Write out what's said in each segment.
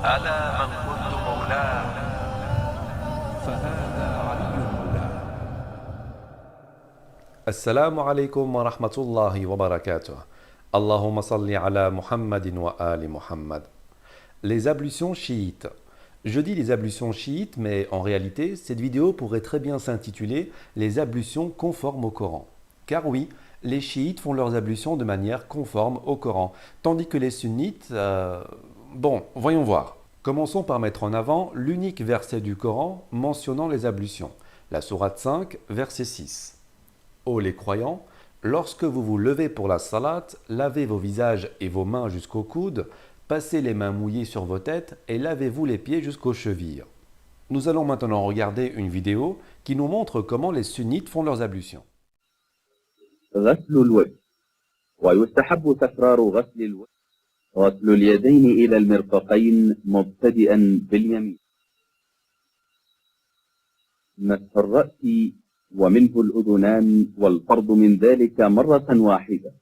أنا من كنت مولاه. فهذا علي مولاه. Assalamu alaikum wa rahmatullahi wa barakatuh. Allahumma salli ala Muhammadin wa ali Muhammad. Les ablutions chiites. Je dis les ablutions chiites, mais en réalité, cette vidéo pourrait très bien s'intituler Les ablutions conformes au Coran. Car oui, les chiites font leurs ablutions de manière conforme au Coran, tandis que les sunnites... Bon, voyons voir. Commençons par mettre en avant l'unique verset du Coran mentionnant les ablutions, la sourate 5, verset 6. Ô les croyants, lorsque vous vous levez pour la salat, lavez vos visages et vos mains jusqu'aux coudes, passez les mains mouillées sur vos têtes et lavez-vous les pieds jusqu'aux chevilles. Nous allons maintenant regarder une vidéo qui nous montre comment les sunnites font leurs ablutions. غسل الوجه ويستحب تكرار غسل الوجه غسل اليدين إلى المرفقين مبتدئا باليمين مسح الرأس ومنه الأذنان والفرض من ذلك مرة واحدة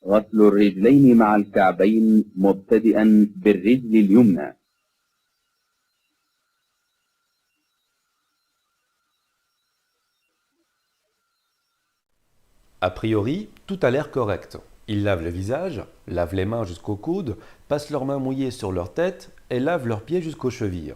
غسل الرجلين مع الكعبين مبتدئا بالرجل اليمنى A priori, tout a l'air correct. Ils lavent le visage, lavent les mains jusqu'aux coudes, passent leurs mains mouillées sur leur tête et lavent leurs pieds jusqu'aux chevilles.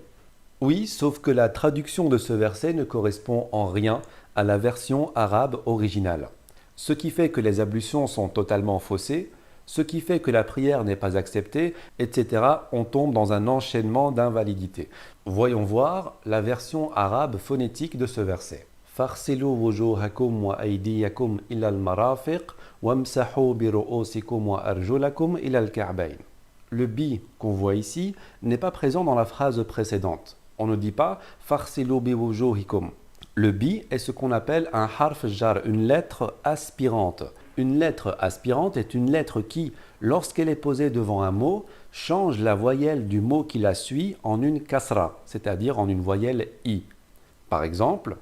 Oui, sauf que la traduction de ce verset ne correspond en rien à la version arabe originale. Ce qui fait que les ablutions sont totalement faussées, ce qui fait que la prière n'est pas acceptée, etc. On tombe dans un enchaînement d'invalidité. Voyons voir la version arabe phonétique de ce verset. فاغسلوا وجوهكم وأيديكم إلى المرافق وامسحوا برؤوسكم وأرجلكم إلى الكعبين. Le bi qu'on voit ici n'est pas présent dans la phrase précédente. On ne dit pas فاغسلوا بوجوهكم. Le bi est ce qu'on appelle un harf jar, une lettre aspirante. Une lettre aspirante est une lettre qui, lorsqu'elle est posée devant un mot, change la voyelle du mot qui la suit en une kasra, c'est-à-dire en une voyelle i. Par exemple,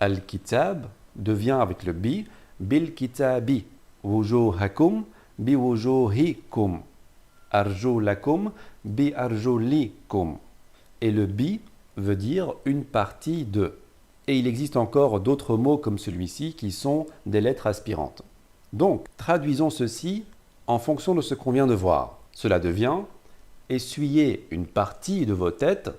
Al-Kitab devient avec le bi, bil-kitabi, wujuhakum bi-wujuhikum, arjulakum bi-arjulikum. Et le bi veut dire une partie de. Et il existe encore d'autres mots comme celui-ci qui sont des lettres aspirantes. Donc, traduisons ceci en fonction de ce qu'on vient de voir. Cela devient essuyez une partie de vos têtes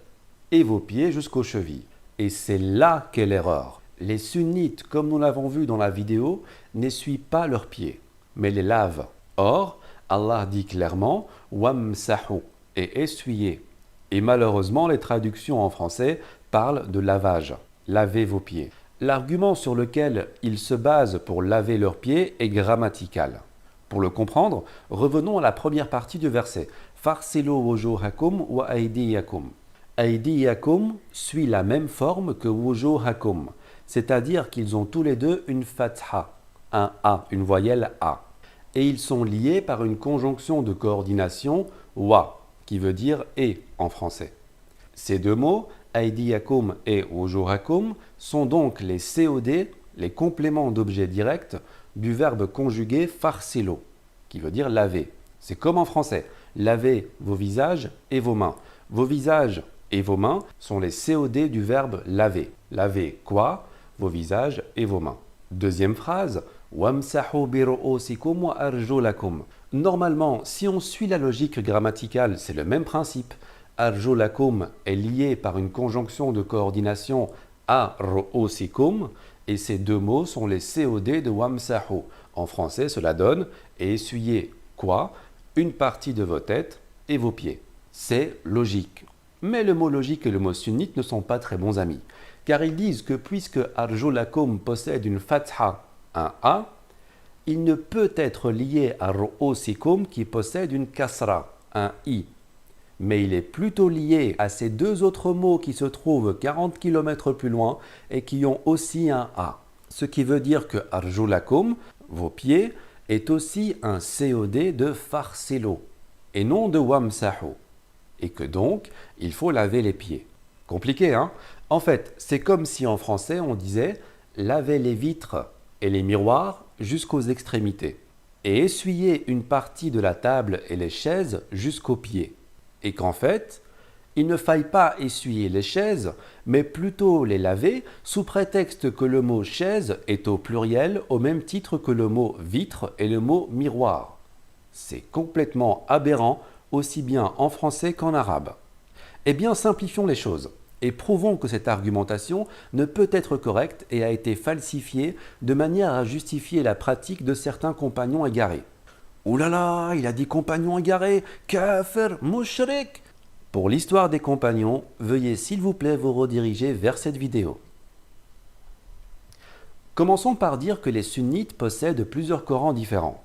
et vos pieds jusqu'aux chevilles. Et c'est là qu'est l'erreur. Les sunnites, comme nous l'avons vu dans la vidéo, n'essuient pas leurs pieds, mais les lavent. Or, Allah dit clairement « wamsahu » et « essuyez ». Et malheureusement, les traductions en français parlent de lavage. Lavez vos pieds. L'argument sur lequel ils se basent pour laver leurs pieds est grammatical. Pour le comprendre, revenons à la première partie du verset. « Farsilu wujuhakum wa aydiyakum ». Aydiyakum suit la même forme que wujuhakum, c'est-à-dire qu'ils ont tous les deux une fatha, un A, une voyelle A. Et ils sont liés par une conjonction de coordination wa, qui veut dire et en français. Ces deux mots, aydiyakum et wujuhakum, sont donc les COD, les compléments d'objet direct du verbe conjugué farsilo, qui veut dire laver. C'est comme en français, lavez vos visages et vos mains. Vos visages et vos mains sont les COD du verbe laver. Laver quoi? Vos visages et vos mains. Deuxième phrase, wamsahu bi ru'usikum wa arjulakum. Normalement, si on suit la logique grammaticale, c'est le même principe. Arjulakum est lié par une conjonction de coordination à ru'usikum et ces deux mots sont les COD de wamsahu. En français, cela donne et essuyez quoi? Une partie de vos têtes et vos pieds. C'est logique. Mais le mot logique et le mot sunnite ne sont pas très bons amis, car ils disent que puisque arjulakum possède une fatha, un A, il ne peut être lié à ru'usikum qui possède une kasra, un I. Mais il est plutôt lié à ces deux autres mots qui se trouvent 40 km plus loin et qui ont aussi un A. Ce qui veut dire que arjulakum, vos pieds, est aussi un COD de farsilo et non de wamsahu. Et que donc, il faut laver les pieds. Compliqué, hein? En fait, c'est comme si en français on disait « laver les vitres et les miroirs jusqu'aux extrémités ». et essuyer une partie de la table et les chaises jusqu'aux pieds, et qu'en fait, il ne faille pas essuyer les chaises, mais plutôt les laver, sous prétexte que le mot chaise est au pluriel au même titre que le mot vitre et le mot miroir. C'est complètement aberrant, aussi bien en français qu'en arabe. Eh bien, simplifions les choses et prouvons que cette argumentation ne peut être correcte et a été falsifiée de manière à justifier la pratique de certains compagnons égarés. Ouh là là, il a dit compagnons égarés, kafir, mushrik. Pour l'histoire des compagnons, veuillez s'il vous plaît vous rediriger vers cette vidéo. Commençons par dire que les sunnites possèdent plusieurs Corans différents.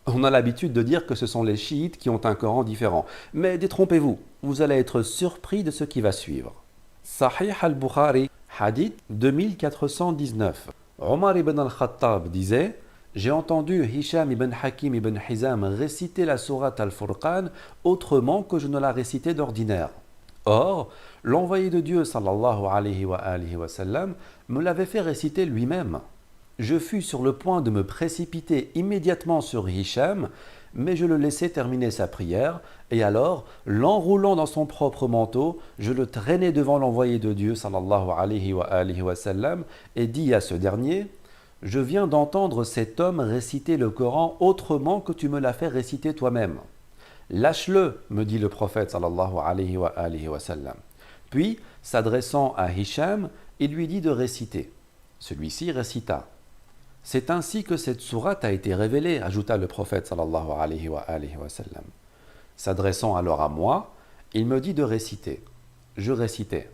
On a l'habitude de dire que ce sont les chiites qui ont un Coran différent, mais détrompez-vous, vous allez être surpris de ce qui va suivre. Sahih al-Bukhari, hadith 2419. Omar ibn al-Khattab disait: j'ai entendu Hisham ibn Hakim ibn Hizam réciter la sourate Al-Furqan autrement que je ne la récitais d'ordinaire. Or, l'envoyé de Dieu sallallahu alayhi wa sallam me l'avait fait réciter lui-même. Je fus sur le point de me précipiter immédiatement sur Hisham, mais je le laissai terminer sa prière, et alors, l'enroulant dans son propre manteau, je le traînai devant l'envoyé de Dieu sallallahu alayhi wa sallam et dis à ce dernier: je viens d'entendre cet homme réciter le Coran autrement que tu me l'as fait réciter toi-même. Lâche-le, me dit le prophète sallallahu alayhi wa sallam. Puis, s'adressant à Hisham, il lui dit de réciter. Celui-ci récita. C'est ainsi que cette sourate a été révélée, ajouta le prophète sallallahu alayhi wa sallam. S'adressant alors à moi, il me dit de réciter. Je récitais.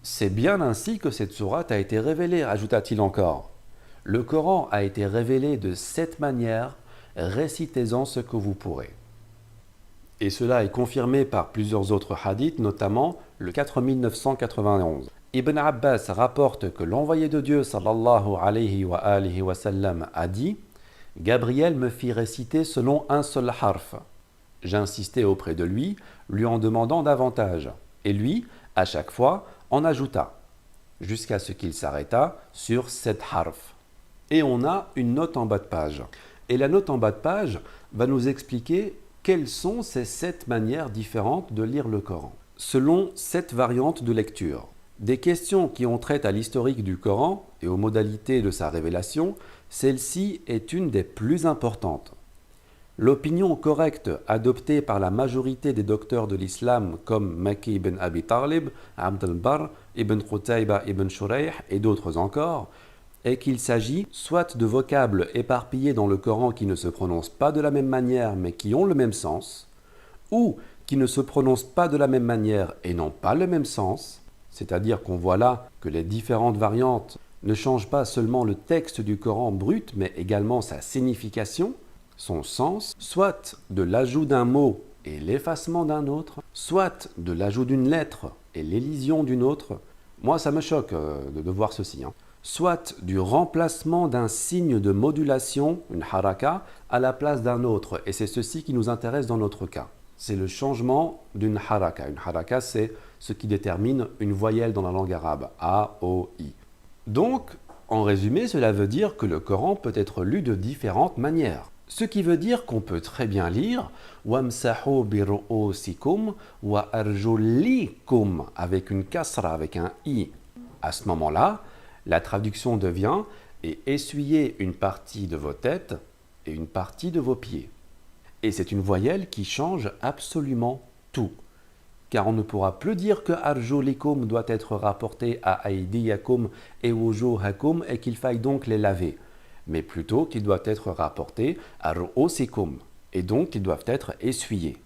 C'est bien ainsi que cette sourate a été révélée, ajouta-t-il encore. Le Coran a été révélé de cette manière, récitez-en ce que vous pourrez. Et cela est confirmé par plusieurs autres hadiths, notamment le 4991. Ibn Abbas rapporte que l'envoyé de Dieu sallallahu alayhi wa sallam a dit: Gabriel me fit réciter selon un seul harf. J'insistai auprès de lui en demandant davantage, et lui, à chaque fois, en ajouta, jusqu'à ce qu'il s'arrêta sur 7 harf. Et on a une note en bas de page. Et la note en bas de page va nous expliquer quelles sont ces 7 manières différentes de lire le Coran, selon 7 variantes de lecture. Des questions qui ont trait à l'historique du Coran et aux modalités de sa révélation, celle-ci est une des plus importantes. L'opinion correcte adoptée par la majorité des docteurs de l'islam comme Maki ibn Abi Talib, Abd al-Barr, Ibn Qutayba ibn Shurayh et d'autres encore, est qu'il s'agit soit de vocables éparpillés dans le Coran qui ne se prononcent pas de la même manière mais qui ont le même sens, ou qui ne se prononcent pas de la même manière et n'ont pas le même sens, c'est-à-dire qu'on voit là que les différentes variantes ne changent pas seulement le texte du Coran brut mais également sa signification, son sens, soit de l'ajout d'un mot et l'effacement d'un autre, soit de l'ajout d'une lettre et l'élision d'une autre. Moi ça me choque de voir ceci, soit du remplacement d'un signe de modulation, une haraka, à la place d'un autre. Et c'est ceci qui nous intéresse dans notre cas. C'est le changement d'une haraka. Une haraka, c'est ce qui détermine une voyelle dans la langue arabe. A, O, I. Donc, en résumé, cela veut dire que le Coran peut être lu de différentes manières. Ce qui veut dire qu'on peut très bien lire « Wamsahu bi ru'usikum wa arjulikum » avec une kasra, avec un I. À ce moment-là, la traduction devient « et essuyez une partie de vos têtes et une partie de vos pieds ». Et c'est une voyelle qui change absolument tout. Car on ne pourra plus dire que « arjulikum » doit être rapporté à « aidiyakum » et « wujuhakum » et qu'il faille donc les laver. Mais plutôt qu'il doit être rapporté à « ru'usikum » et donc qu'ils doivent être essuyés.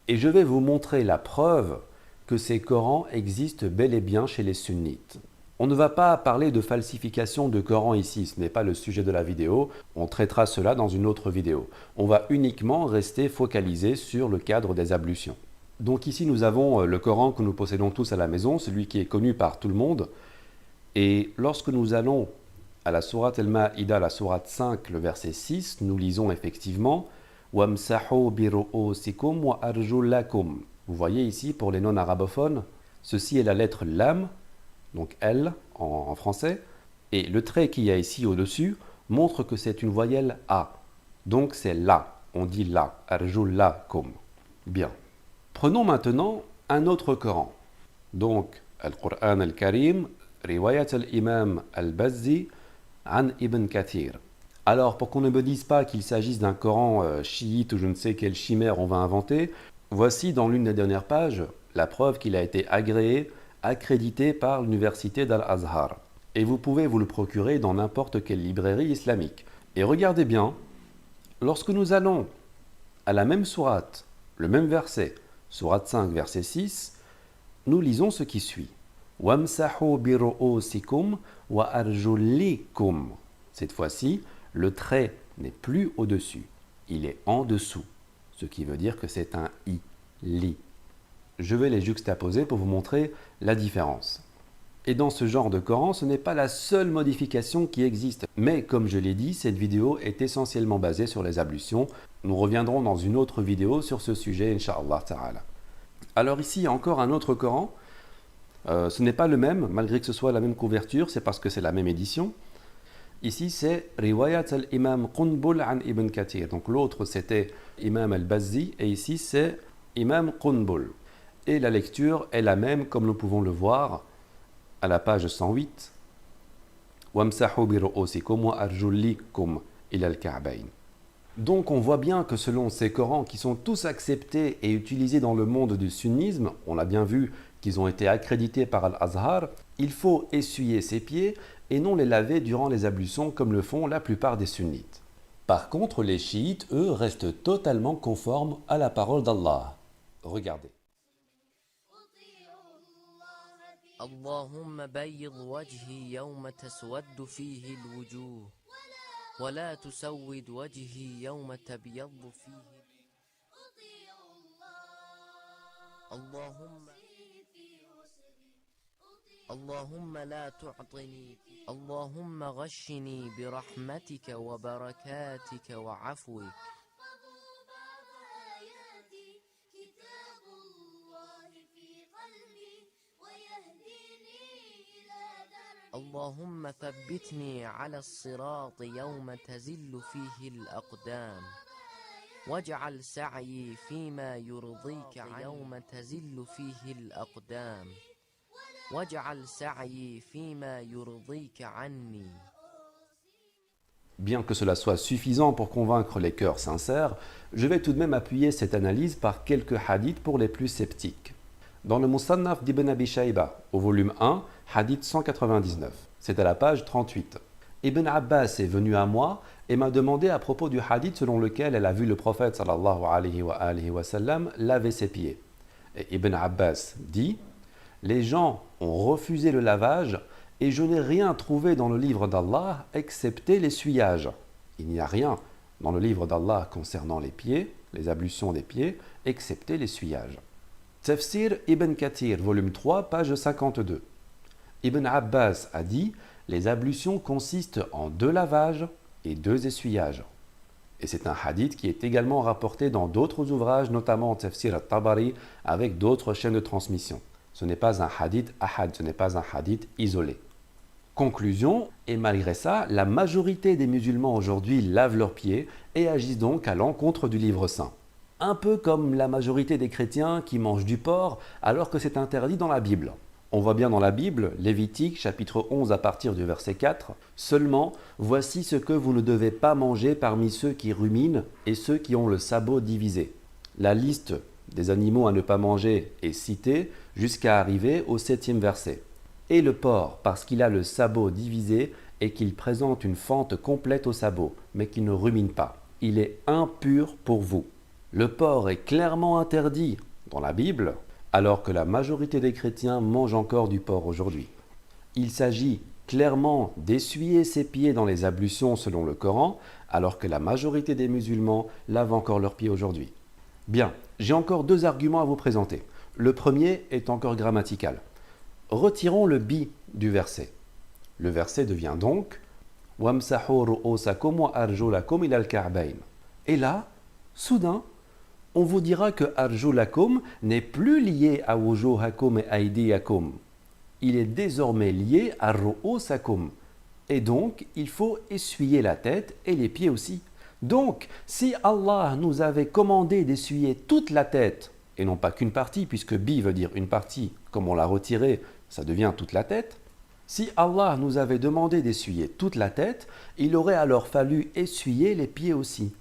Et je vais vous montrer la preuve que ces Corans existent bel et bien chez les sunnites. On ne va pas parler de falsification de Coran ici, ce n'est pas le sujet de la vidéo, on traitera cela dans une autre vidéo. On va uniquement rester focalisé sur le cadre des ablutions. Donc ici nous avons le Coran que nous possédons tous à la maison, celui qui est connu par tout le monde. Et lorsque nous allons à la sourate Al-Ma'ida, la sourate 5, le verset 6, nous lisons effectivement « Wamsahu bi ru'usikum wa arjulakum ». Vous voyez ici, pour les non-arabophones, ceci est la lettre Lam, donc L en français, et le trait qu'il y a ici au-dessus montre que c'est une voyelle A. Donc c'est là, on dit là, arjulakum. Bien. Prenons maintenant un autre Coran. Donc, Al-Qur'an al-Karim, riwayat al-Imam al-Bazzi, an Ibn Kathir. Alors, pour qu'on ne me dise pas qu'il s'agisse d'un Coran chiite ou je ne sais quelle chimère on va inventer, voici dans l'une des dernières pages la preuve qu'il a été agréé, accrédité par l'université d'Al-Azhar. Et vous pouvez vous le procurer dans n'importe quelle librairie islamique. Et regardez bien, lorsque nous allons à la même sourate, le même verset, sourate 5, verset 6, nous lisons ce qui suit. Wamsahu bi ru'usikum wa arjulikum. Cette fois-ci, le trait n'est plus au-dessus, il est en dessous, ce qui veut dire que c'est un i, li. Je vais les juxtaposer pour vous montrer la différence. Et dans ce genre de Coran, ce n'est pas la seule modification qui existe. Mais comme je l'ai dit, cette vidéo est essentiellement basée sur les ablutions. Nous reviendrons dans une autre vidéo sur ce sujet, Inch'Allah Ta'ala. Alors ici, il y a encore un autre Coran. Ce n'est pas le même, malgré que ce soit la même couverture, c'est parce que c'est la même édition. Ici, c'est Riwayat al-Imam Qunbul an Ibn Kathir. Donc l'autre, c'était Imam al-Bazzi, et ici, c'est Imam Qunbul. Et la lecture est la même, comme nous pouvons le voir, à la page 108. Wamsahu bi ru'usikum wa arjulikum ila al-ka'bayn. Donc on voit bien que selon ces Corans qui sont tous acceptés et utilisés dans le monde du sunnisme, on a bien vu qu'ils ont été accrédités par Al-Azhar, il faut essuyer ses pieds et non les laver durant les ablutions comme le font la plupart des sunnites. Par contre, les chiites, eux, restent totalement conformes à la parole d'Allah. Regardez. اللهم بيض وجهي يوم تسود فيه الوجوه ولا تسود وجهي يوم تبيض فيه اللهم لا تعطني اللهم غشني برحمتك وبركاتك وعفوك اللهم ثبتني على الصراط يوم تزل فيه الأقدام واجعل سعي فيما يرضيك يوم تزل فيه الأقدام واجعل سعي فيما يرضيك عني. Bien que cela soit suffisant pour convaincre les cœurs sincères, je vais tout de même appuyer cette analyse par quelques hadiths pour les plus sceptiques. Dans le Musannaf d'Ibn Abi Shayba, au volume 1, hadith 199, c'est à la page 38. Ibn Abbas est venu à moi et m'a demandé à propos du hadith selon lequel elle a vu le prophète sallallahu alayhi wa sallam laver ses pieds. Et Ibn Abbas dit « Les gens ont refusé le lavage et je n'ai rien trouvé dans le livre d'Allah excepté l'essuyage. Il n'y a rien dans le livre d'Allah concernant les pieds, les ablutions des pieds, excepté l'essuyage. » Tafsir Ibn Kathir, volume 3, page 52. Ibn Abbas a dit « Les ablutions consistent en 2 lavages et 2 essuyages. » Et c'est un hadith qui est également rapporté dans d'autres ouvrages, notamment en Tafsir al-Tabari, avec d'autres chaînes de transmission. Ce n'est pas un hadith ahad, ce n'est pas un hadith isolé. Conclusion, et malgré ça, la majorité des musulmans aujourd'hui lavent leurs pieds et agissent donc à l'encontre du livre saint. Un peu comme la majorité des chrétiens qui mangent du porc alors que c'est interdit dans la Bible. On voit bien dans la Bible, Lévitique, chapitre 11 à partir du verset 4, « Seulement, voici ce que vous ne devez pas manger parmi ceux qui ruminent et ceux qui ont le sabot divisé. » La liste des animaux à ne pas manger est citée jusqu'à arriver au 7e verset. « Et le porc, parce qu'il a le sabot divisé et qu'il présente une fente complète au sabot, mais qu'il ne rumine pas. Il est impur pour vous. » Le porc est clairement interdit dans la Bible, alors que la majorité des chrétiens mangent encore du porc aujourd'hui. Il s'agit clairement d'essuyer ses pieds dans les ablutions selon le Coran, alors que la majorité des musulmans lavent encore leurs pieds aujourd'hui. Bien, j'ai encore 2 arguments à vous présenter. Le premier est encore grammatical. Retirons le bi du verset. Le verset devient donc « Wamsahu ru'usakum wa arjulakum ila al-ka'bayn » Et là, soudain, on vous dira que arjulakum n'est plus lié à wujuhakum et aydiyakum. Il est désormais lié à ru'usakum. Et donc, il faut essuyer la tête et les pieds aussi. Donc, si Allah nous avait commandé d'essuyer toute la tête, et non pas qu'une partie, puisque bi veut dire une partie, comme on l'a retiré, ça devient toute la tête, si Allah nous avait demandé d'essuyer toute la tête, il aurait alors fallu essuyer les pieds aussi.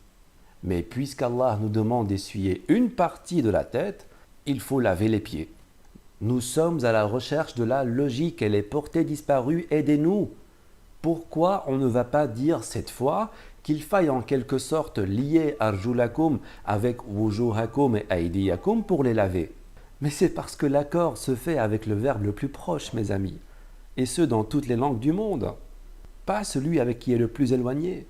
Mais puisqu'Allah nous demande d'essuyer une partie de la tête, il faut laver les pieds. Nous sommes à la recherche de la logique, elle est portée disparue, aidez-nous. Pourquoi on ne va pas dire cette fois qu'il faille en quelque sorte lier arjulakum avec wujuhakum et aidiyakum pour les laver? Mais c'est parce que l'accord se fait avec le verbe le plus proche, mes amis, et ce dans toutes les langues du monde, pas celui avec qui est le plus éloigné.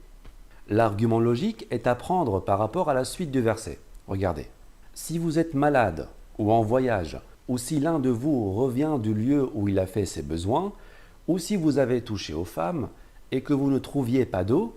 L'argument logique est à prendre par rapport à la suite du verset. Regardez, si vous êtes malade ou en voyage, ou si l'un de vous revient du lieu où il a fait ses besoins, ou si vous avez touché aux femmes et que vous ne trouviez pas d'eau,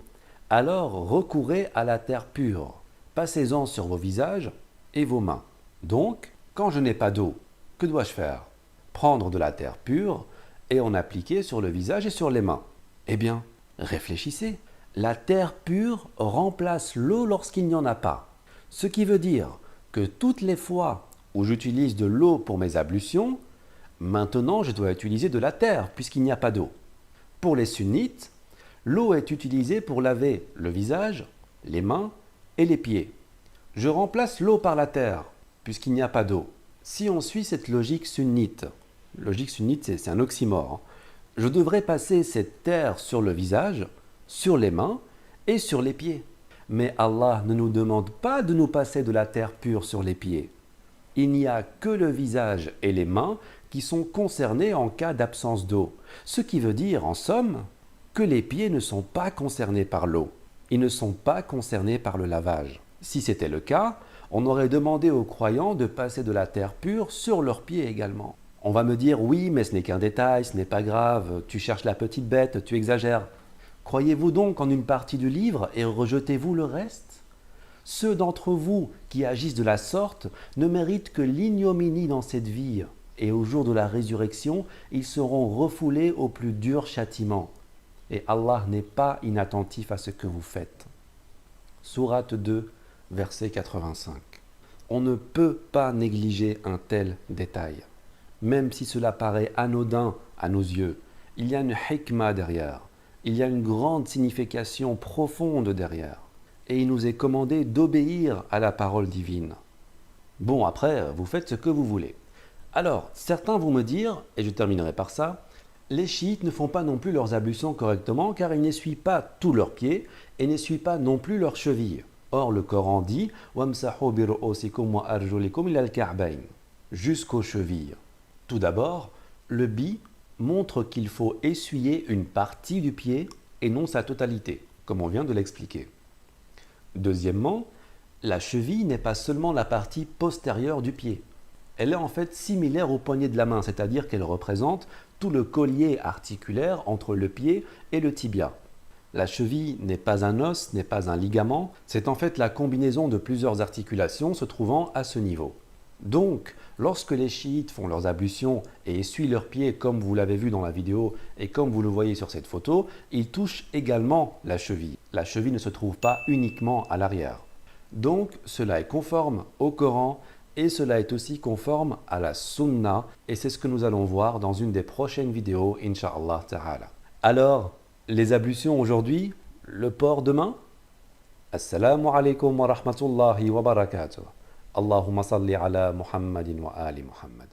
alors recourez à la terre pure. Passez-en sur vos visages et vos mains. Donc, quand je n'ai pas d'eau, que dois-je faire? Prendre de la terre pure et en appliquer sur le visage et sur les mains. Eh bien, réfléchissez. La terre pure remplace l'eau lorsqu'il n'y en a pas. Ce qui veut dire que toutes les fois où j'utilise de l'eau pour mes ablutions, maintenant je dois utiliser de la terre puisqu'il n'y a pas d'eau. Pour les sunnites, l'eau est utilisée pour laver le visage, les mains et les pieds. Je remplace l'eau par la terre puisqu'il n'y a pas d'eau. Si on suit cette logique sunnite c'est un oxymore, je devrais passer cette terre sur le visage, sur les mains et sur les pieds. Mais Allah ne nous demande pas de nous passer de la terre pure sur les pieds. Il n'y a que le visage et les mains qui sont concernés en cas d'absence d'eau. Ce qui veut dire, en somme, que les pieds ne sont pas concernés par l'eau. Ils ne sont pas concernés par le lavage. Si c'était le cas, on aurait demandé aux croyants de passer de la terre pure sur leurs pieds également. On va me dire, oui, mais ce n'est qu'un détail, ce n'est pas grave, tu cherches la petite bête, tu exagères. Croyez-vous donc en une partie du livre et rejetez-vous le reste? Ceux d'entre vous qui agissent de la sorte ne méritent que l'ignominie dans cette vie, et au jour de la résurrection, ils seront refoulés au plus dur châtiment. Et Allah n'est pas inattentif à ce que vous faites. Sourate 2, verset 85. On ne peut pas négliger un tel détail. Même si cela paraît anodin à nos yeux, il y a une hikmah derrière. Il y a une grande signification profonde derrière. Et il nous est commandé d'obéir à la parole divine. Bon, après, vous faites ce que vous voulez. Alors, certains vont me dire, et je terminerai par ça, les chiites ne font pas non plus leurs ablutions correctement car ils n'essuient pas tous leurs pieds et n'essuient pas non plus leurs chevilles. Or, le Coran dit « Wamsahu bi ru'usikum wa arjulikum ila al-ka'bayn » jusqu'aux chevilles. Tout d'abord, le bi montre qu'il faut essuyer une partie du pied et non sa totalité, comme on vient de l'expliquer. Deuxièmement, la cheville n'est pas seulement la partie postérieure du pied. Elle est en fait similaire au poignet de la main, c'est-à-dire qu'elle représente tout le collier articulaire entre le pied et le tibia. La cheville n'est pas un os, n'est pas un ligament, c'est en fait la combinaison de plusieurs articulations se trouvant à ce niveau. Donc, lorsque les chiites font leurs ablutions et essuient leurs pieds comme vous l'avez vu dans la vidéo et comme vous le voyez sur cette photo, ils touchent également la cheville. La cheville ne se trouve pas uniquement à l'arrière. Donc, cela est conforme au Coran et cela est aussi conforme à la Sunna et c'est ce que nous allons voir dans une des prochaines vidéos, Inch'Allah Ta'ala. Alors, les ablutions aujourd'hui, le port demain? Assalamu alaikum wa rahmatullahi wa barakatuh. اللهم صل على محمد وآل محمد